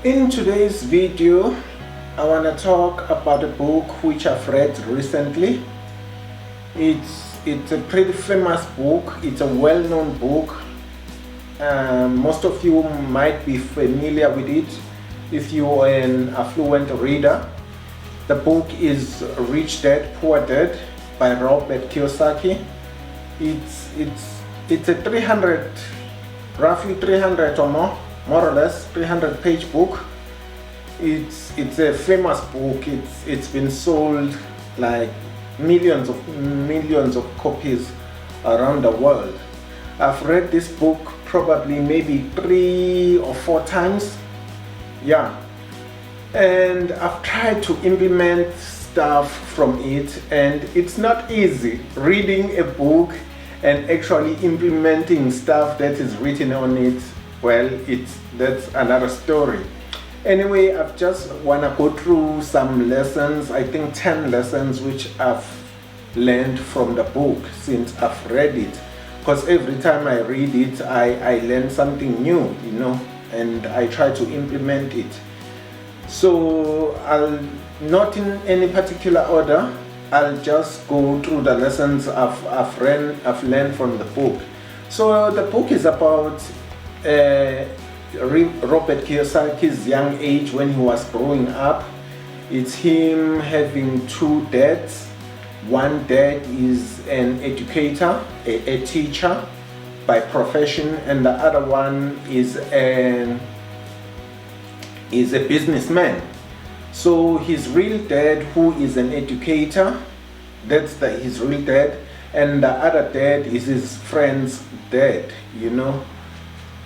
In today's video, I want to talk about a book which I've read recently. It's a pretty famous book. It's a well-known book. Most of you might be familiar with it if you are an affluent reader. The book is Rich Dad Poor Dad by Robert Kiyosaki. It's a 300, roughly 300 or more or less 300-page book. It's a famous book. It's been sold like millions of copies around the world. I've read this book probably maybe 3 or 4 times. Yeah, and I've tried to implement stuff from it, and it's not easy reading a book and actually implementing stuff that is written on it. Well, that's another story. Anyway, I just want to go through some lessons, I think 10 lessons which I've learned from the book since I've read it. Because every time I read it, I learn something new, and I try to implement it. So I'll not in any particular order. I'll just go through the lessons I've learned from the book. So the book is about Robert Kiyosaki's young age when he was growing up. It's him having 2 dads. One dad is an educator, a teacher by profession, and the other one is a businessman. So his real dad, who is an educator, that's his real dad, and the other dad is his friend's dad,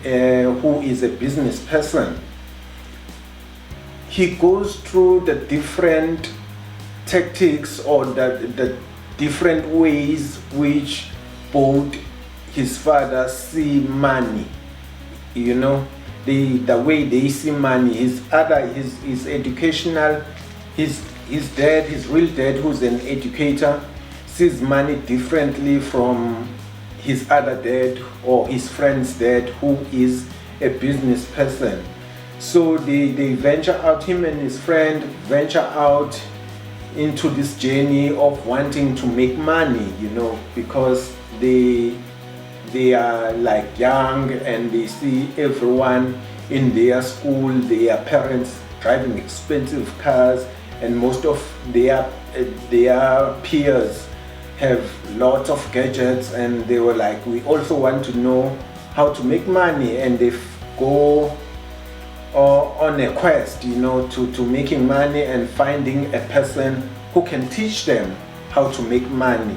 who is a business person. He goes through the different tactics or the different ways which both his father see money, the way they see money. His educational, his dad, his real dad, who's an educator, sees money differently from his other dad or his friend's dad, who is a business person. So they venture out, him and his friend venture out into this journey of wanting to make money, because they are like young and they see everyone in their school, their parents driving expensive cars, and most of their peers have lots of gadgets, and they were like, we also want to know how to make money, and they go on a quest, to making money and finding a person who can teach them how to make money.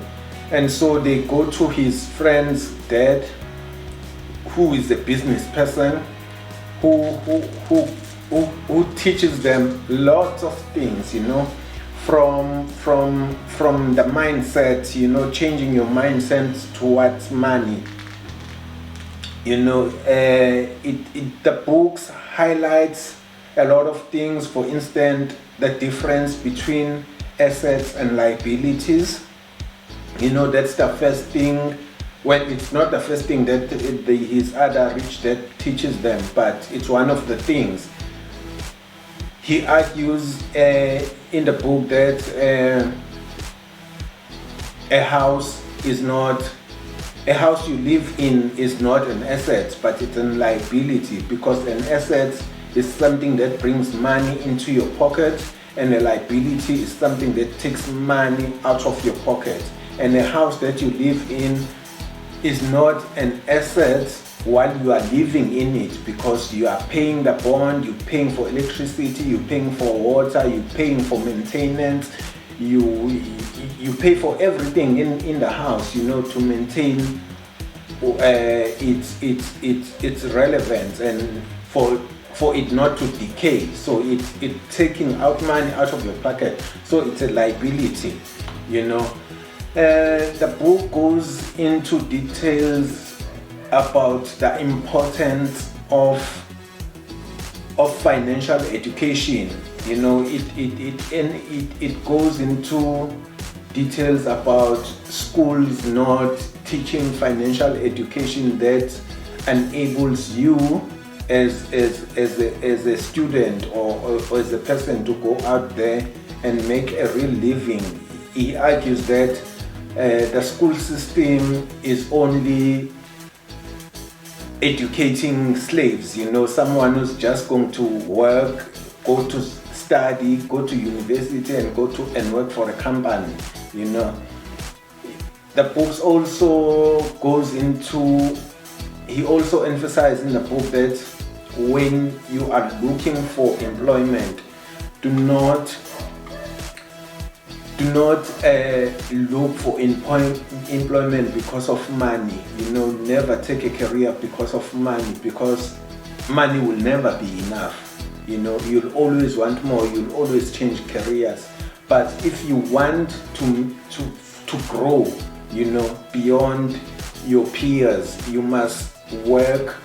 And so they go to his friend's dad, who is a business person, who teaches them lots of things, from the mindset, changing your mindset towards money. The books highlights a lot of things. For instance, the difference between assets and liabilities. That's the first thing. Well, it's not the first thing that his other rich dad teaches them, but it's one of the things. He argues in the book that a house you live in is not an asset, but it's a liability, because an asset is something that brings money into your pocket, and a liability is something that takes money out of your pocket. And a house that you live in is not an asset while you are living in it, because you are paying the bond, you're paying for electricity, you're paying for water, you're paying for maintenance, you pay for everything in the house, to maintain its relevance and for it not to decay. So it's taking out money out of your pocket, so it's a liability. The book goes into details about the importance of financial education. It goes into details about schools not teaching financial education that enables you as a student or as a person to go out there and make a real living. He argues that the school system is only educating slaves, someone who's just going to work, go to study, go to university and work for a company. The books also he also emphasizes in the book that when you are looking for employment, do not look for employment because of money. Never take a career because of money, because money will never be enough. You'll always want more, you'll always change careers. But if you want to grow, beyond your peers, you must work,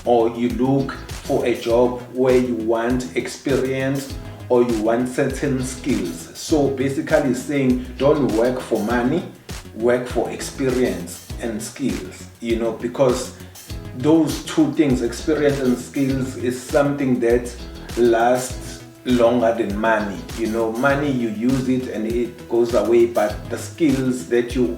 or you look for a job where you want experience or you want certain skills. So basically saying, don't work for money, work for experience and skills, because those two things, experience and skills, is something that lasts longer than money. Money, you use it and it goes away, but the skills that you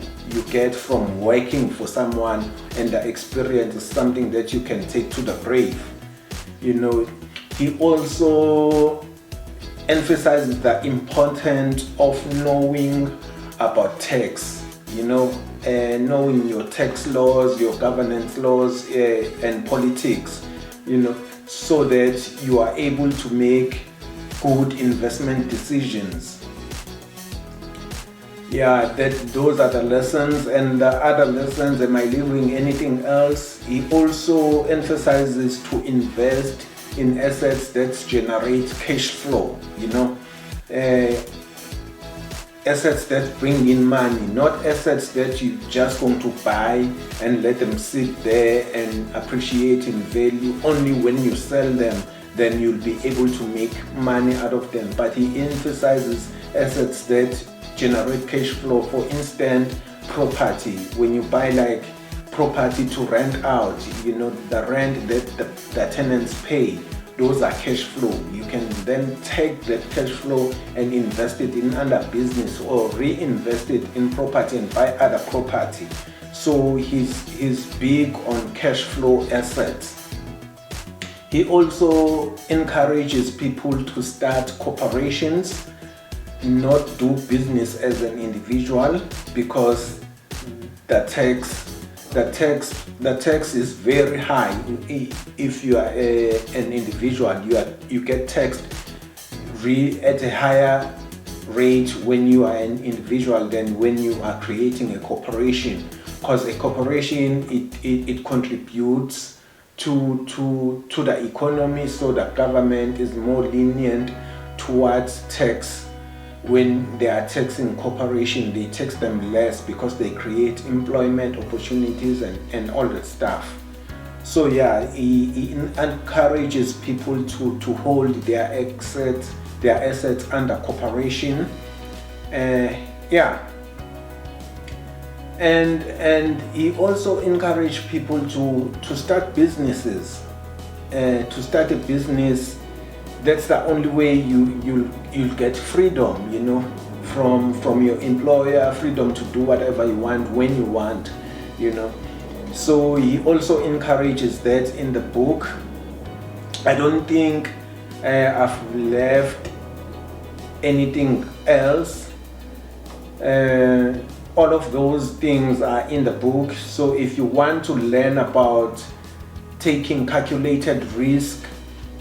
get from working for someone and the experience is something that you can take to the grave. He also emphasizes the importance of knowing about tax, knowing your tax laws, your governance laws, and politics, so that you are able to make good investment decisions. Those are the lessons. And the other lessons, am I leaving anything else? He also emphasizes to invest in assets that generate cash flow, assets that bring in money, not assets that you just going to buy and let them sit there and appreciate in value. Only when you sell them, then you'll be able to make money out of them. But he emphasizes assets that generate cash flow. For instance, property. When you buy like property to rent out, the rent that the tenants pay, those are cash flow. You can then take that cash flow and invest it in other business or reinvest it in property and buy other property. So he's big on cash flow assets. He also encourages people to start corporations, not do business as an individual, because the tax is very high. If you are an individual, you get taxed at a higher rate when you are an individual than when you are creating a corporation, because a corporation it contributes to the economy, so the government is more lenient towards tax. When they are taxing corporation, they tax them less because they create employment opportunities and all that stuff. So he encourages people to hold their assets under corporation. And he also encouraged people to start businesses. To start a business, that's the only way you'll get freedom, from your employer, freedom to do whatever you want when you want, So he also encourages that in the book. I don't think I've left anything else. All of those things are in the book. So if you want to learn about taking calculated risk,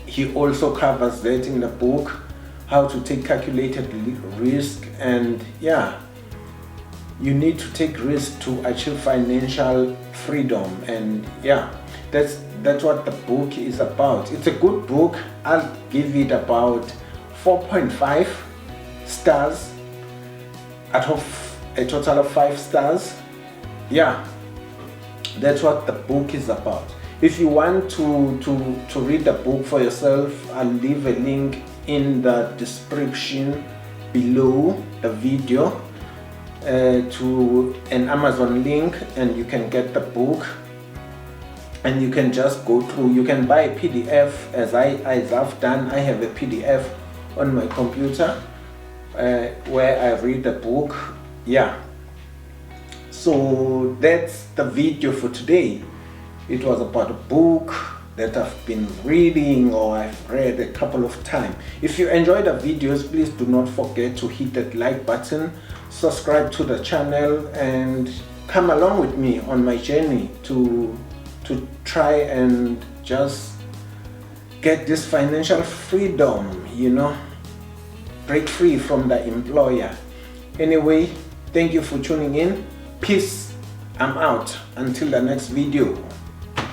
he also covers that in the book, how to take calculated risk. And you need to take risk to achieve financial freedom. And that's what the book is about. It's a good book. I'll give it about 4.5 stars out of a total of 5 stars. That's what the book is about. If you want to read the book for yourself, I'll leave a link in the description below the video to an Amazon link, and you can get the book. and you can just go through. You can buy a PDF as I've done. I have a PDF on my computer where I read the book. Yeah, so that's the video for today. It was about a book that I've been reading or I've read a couple of times. If you enjoyed the videos, please do not forget to hit that like button, subscribe to the channel, and come along with me on my journey to try and just get this financial freedom, break free from the employer. Anyway, thank you for tuning in. Peace. I'm out until the next video.